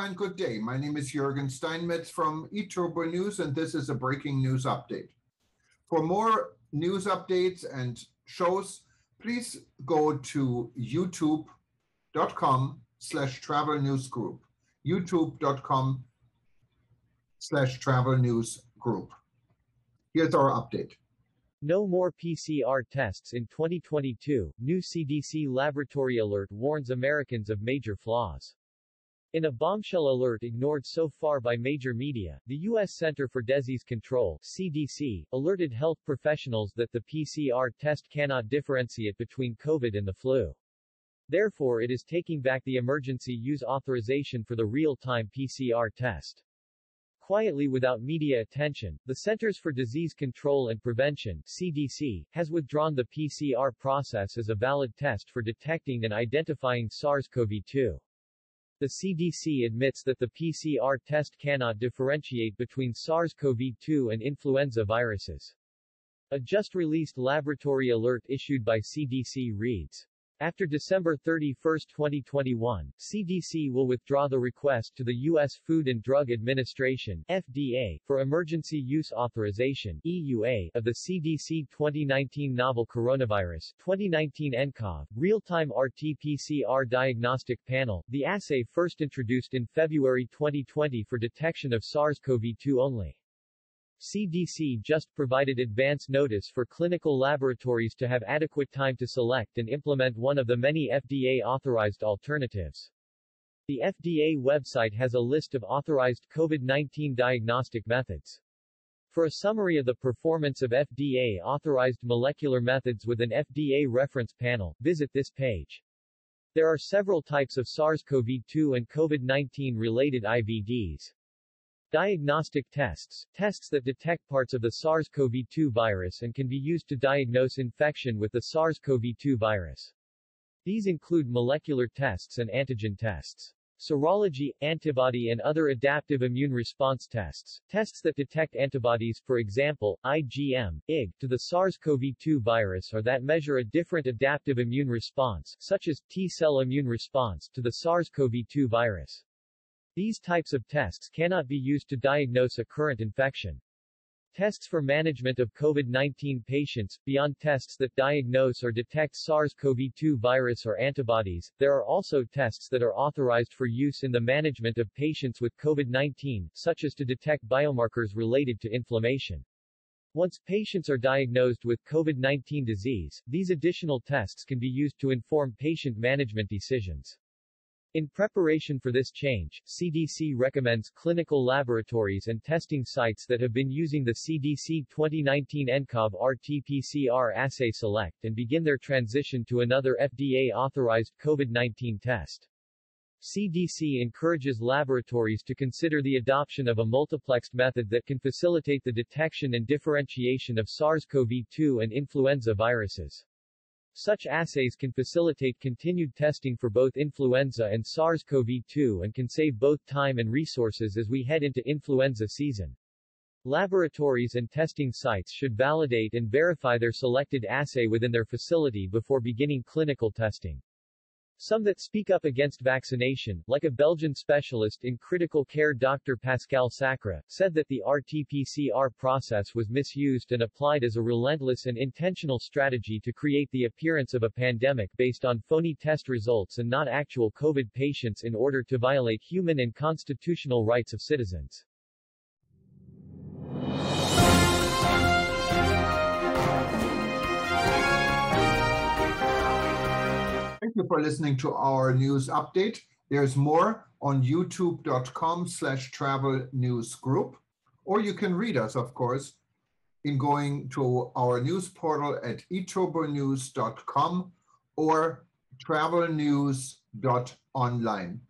and good day. My name is Jürgen Steinmetz from eTurboNews, and this is a breaking news update. For more news updates and shows, please go to youtube.com/travelnewsgroup, youtube.com/travelnewsgroup. Here's our update. No more PCR tests in 2022, new CDC laboratory alert warns Americans of major flaws. In a bombshell alert ignored so far by major media, the U.S. Center for Disease Control (CDC) alerted health professionals that the PCR test cannot differentiate between COVID and the flu. Therefore, it is taking back the emergency use authorization for the real-time PCR test. Quietly without media attention, the Centers for Disease Control and Prevention (CDC) has withdrawn the PCR process as a valid test for detecting and identifying SARS-CoV-2. The CDC admits that the PCR test cannot differentiate between SARS-CoV-2 and influenza viruses. A just-released laboratory alert issued by CDC reads, after December 31, 2021, CDC will withdraw the request to the U.S. Food and Drug Administration (FDA) for emergency use authorization (EUA) of the CDC 2019 novel coronavirus 2019 nCoV real-time RT-PCR diagnostic panel, the assay first introduced in February 2020 for detection of SARS-CoV-2 only. CDC just provided advance notice for clinical laboratories to have adequate time to select and implement one of the many FDA-authorized alternatives. The FDA website has a list of authorized COVID-19 diagnostic methods. For a summary of the performance of FDA-authorized molecular methods with an FDA reference panel, visit this page. There are several types of SARS-CoV-2 and COVID-19 related IVDs. Diagnostic tests, tests that detect parts of the SARS-CoV-2 virus and can be used to diagnose infection with the SARS-CoV-2 virus. These include molecular tests and antigen tests. Serology, antibody and other adaptive immune response tests, tests that detect antibodies, for example, IgM, Ig, to the SARS-CoV-2 virus or that measure a different adaptive immune response, such as T-cell immune response, to the SARS-CoV-2 virus. These types of tests cannot be used to diagnose a current infection. Tests for management of COVID-19 patients, beyond tests that diagnose or detect SARS-CoV-2 virus or antibodies, there are also tests that are authorized for use in the management of patients with COVID-19, such as to detect biomarkers related to inflammation. Once patients are diagnosed with COVID-19 disease, these additional tests can be used to inform patient management decisions. In preparation for this change, CDC recommends clinical laboratories and testing sites that have been using the CDC 2019 nCoV RT-PCR assay select and begin their transition to another FDA-authorized COVID-19 test. CDC encourages laboratories to consider the adoption of a multiplexed method that can facilitate the detection and differentiation of SARS-CoV-2 and influenza viruses. Such assays can facilitate continued testing for both influenza and SARS-CoV-2 and can save both time and resources as we head into influenza season. Laboratories and testing sites should validate and verify their selected assay within their facility before beginning clinical testing. Some that speak up against vaccination, like a Belgian specialist in critical care Dr. Pascal Sacre, said that the RT-PCR process was misused and applied as a relentless and intentional strategy to create the appearance of a pandemic based on phony test results and not actual COVID patients in order to violate human and constitutional rights of citizens. Thank you for listening to our news update. There's more on youtube.com/travelnewsgroup, or you can read us, of course, in going to our news portal at eTurboNews.com or travelnews.online.